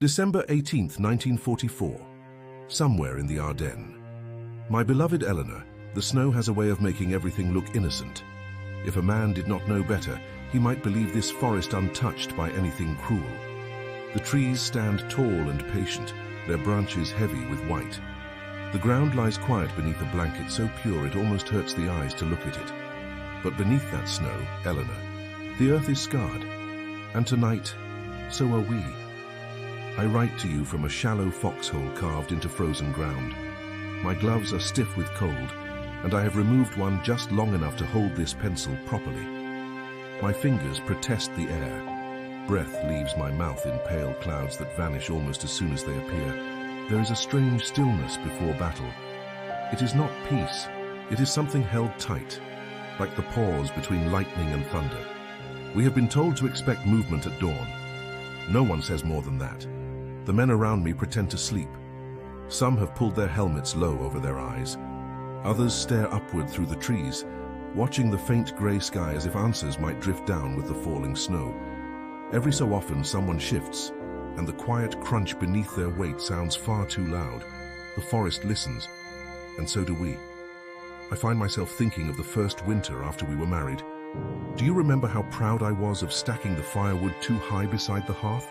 December 18th, 1944. Somewhere in the Ardennes. My beloved Eleanor, the snow has a way of making everything look innocent. If a man did not know better, he might believe this forest untouched by anything cruel. The trees stand tall and patient, their branches heavy with white. The ground lies quiet beneath a blanket so pure it almost hurts the eyes to look at it. But beneath that snow, Eleanor, the earth is scarred. And tonight, so are we. I write to you from a shallow foxhole carved into frozen ground. My gloves are stiff with cold, and I have removed one just long enough to hold this pencil properly. My fingers protest the air. Breath leaves my mouth in pale clouds that vanish almost as soon as they appear. There is a strange stillness before battle. It is not peace. It is something held tight, like the pause between lightning and thunder. We have been told to expect movement at dawn. No one says more than that. The men around me pretend to sleep. Some have pulled their helmets low over their eyes. Others stare upward through the trees, watching the faint grey sky as if answers might drift down with the falling snow. Every so often someone shifts, and the quiet crunch beneath their weight sounds far too loud. The forest listens, and so do we. I find myself thinking of the first winter after we were married. Do you remember how proud I was of stacking the firewood too high beside the hearth?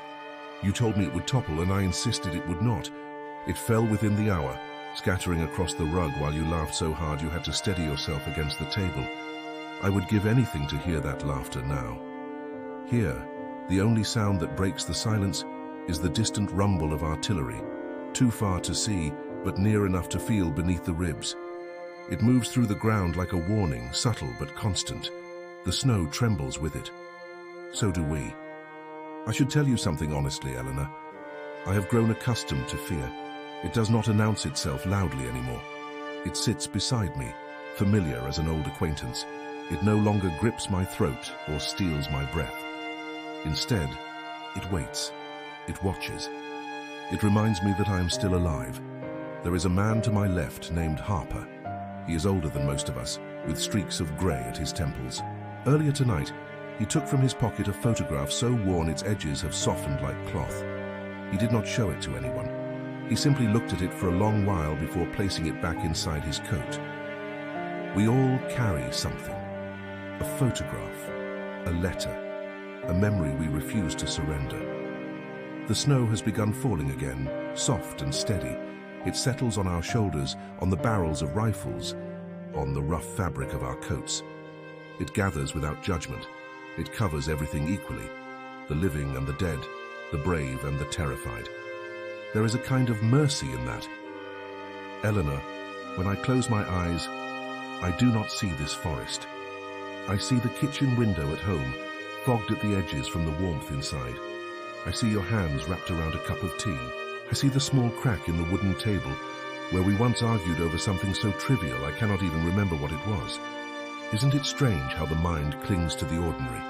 You told me it would topple, and I insisted it would not. It fell within the hour, scattering across the rug while you laughed so hard you had to steady yourself against the table. I would give anything to hear that laughter now. Here, the only sound that breaks the silence is the distant rumble of artillery, too far to see, but near enough to feel beneath the ribs. It moves through the ground like a warning, subtle but constant. The snow trembles with it. So do we. I should tell you something honestly, Eleanor. I have grown accustomed to fear. It does not announce itself loudly anymore. It sits beside me, familiar as an old acquaintance. It no longer grips my throat or steals my breath. Instead, it waits. It watches. It reminds me that I am still alive. There is a man to my left named Harper. He is older than most of us, with streaks of grey at his temples. Earlier tonight, he took from his pocket a photograph so worn its edges have softened like cloth. He did not show it to anyone. He simply looked at it for a long while before placing it back inside his coat. We all carry something. A photograph, a letter, a memory we refuse to surrender. The snow has begun falling again, soft and steady. It settles on our shoulders, on the barrels of rifles, on the rough fabric of our coats. It gathers without judgment. It covers everything equally, the living and the dead, the brave and the terrified. There is a kind of mercy in that. Eleanor, when I close my eyes, I do not see this forest. I see the kitchen window at home, fogged at the edges from the warmth inside. I see your hands wrapped around a cup of tea. I see the small crack in the wooden table, where we once argued over something so trivial I cannot even remember what it was. Isn't it strange how the mind clings to the ordinary?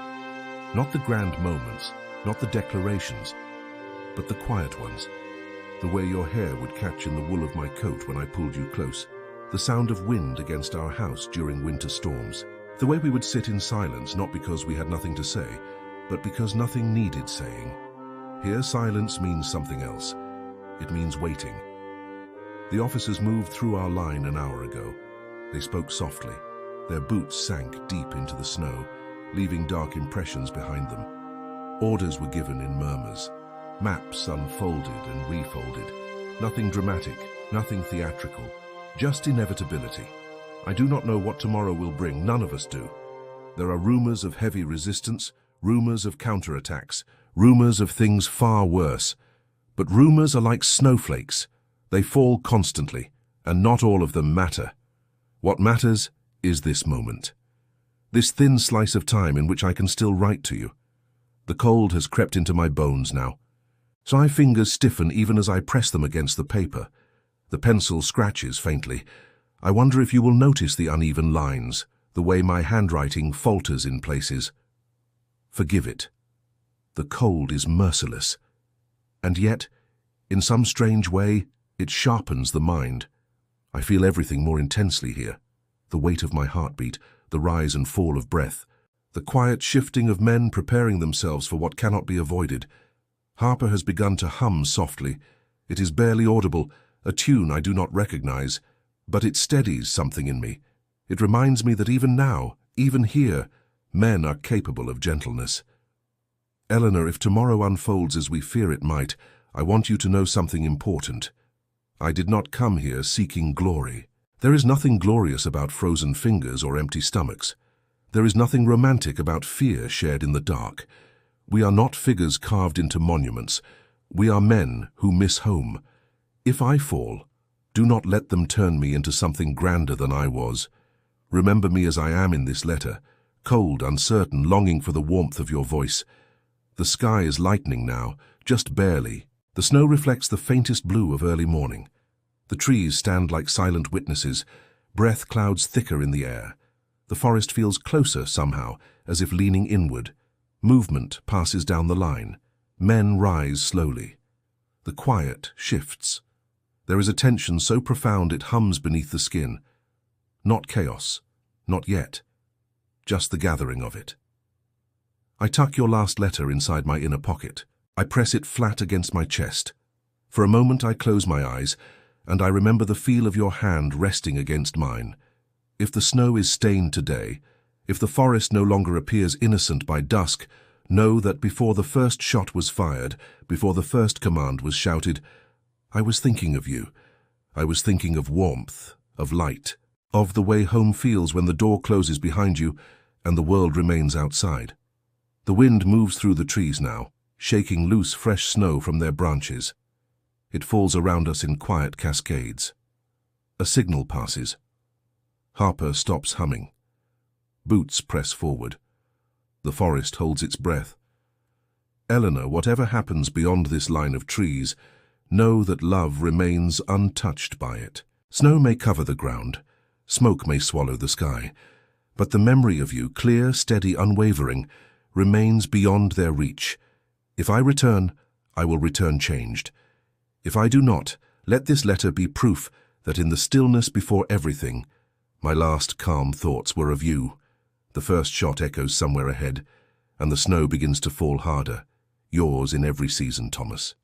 Not the grand moments, not the declarations, but the quiet ones. The way your hair would catch in the wool of my coat when I pulled you close. The sound of wind against our house during winter storms. The way we would sit in silence, not because we had nothing to say, but because nothing needed saying. Here silence means something else. It means waiting. The officers moved through our line an hour ago. They spoke softly. Their boots sank deep into the snow, leaving dark impressions behind them. Orders were given in murmurs. Maps unfolded and refolded. Nothing dramatic, nothing theatrical, just inevitability. I do not know what tomorrow will bring, none of us do. There are rumors of heavy resistance, rumors of counterattacks, rumors of things far worse. But rumors are like snowflakes. They fall constantly, and not all of them matter. What matters is this moment. This thin slice of time in which I can still write to you. The cold has crept into my bones now, so my fingers stiffen even as I press them against the paper. The pencil scratches faintly. I wonder if you will notice the uneven lines, the way my handwriting falters in places. Forgive it. The cold is merciless. And yet, in some strange way, it sharpens the mind. I feel everything more intensely here. The weight of my heartbeat, the rise and fall of breath, the quiet shifting of men preparing themselves for what cannot be avoided. Harper has begun to hum softly. It is barely audible, a tune I do not recognize, but it steadies something in me. It reminds me that even now, even here, men are capable of gentleness. Eleanor, if tomorrow unfolds as we fear it might, I want you to know something important. I did not come here seeking glory. There is nothing glorious about frozen fingers or empty stomachs. There is nothing romantic about fear shared in the dark. We are not figures carved into monuments. We are men who miss home. If I fall, do not let them turn me into something grander than I was. Remember me as I am in this letter, cold, uncertain, longing for the warmth of your voice. The sky is lightening now, just barely. The snow reflects the faintest blue of early morning. The trees stand like silent witnesses, breath clouds thicker in the air. The forest feels closer somehow, as if leaning inward. Movement passes down the line. Men rise slowly. The quiet shifts. There is a tension so profound it hums beneath the skin. Not chaos, not yet. Just the gathering of it. I tuck your last letter inside my inner pocket. I press it flat against my chest. For a moment I close my eyes, and I remember the feel of your hand resting against mine. If the snow is stained today, if the forest no longer appears innocent by dusk, know that before the first shot was fired, before the first command was shouted, I was thinking of you. I was thinking of warmth, of light, of the way home feels when the door closes behind you and the world remains outside. The wind moves through the trees now, shaking loose fresh snow from their branches. It falls around us in quiet cascades. A signal passes. Harper stops humming. Boots press forward. The forest holds its breath. Eleanor, whatever happens beyond this line of trees, know that love remains untouched by it. Snow may cover the ground, smoke may swallow the sky, but the memory of you, clear, steady, unwavering, remains beyond their reach. If I return, I will return changed. If I do not, let this letter be proof that in the stillness before everything, my last calm thoughts were of you. The first shot echoes somewhere ahead, and the snow begins to fall harder. Yours in every season, Thomas.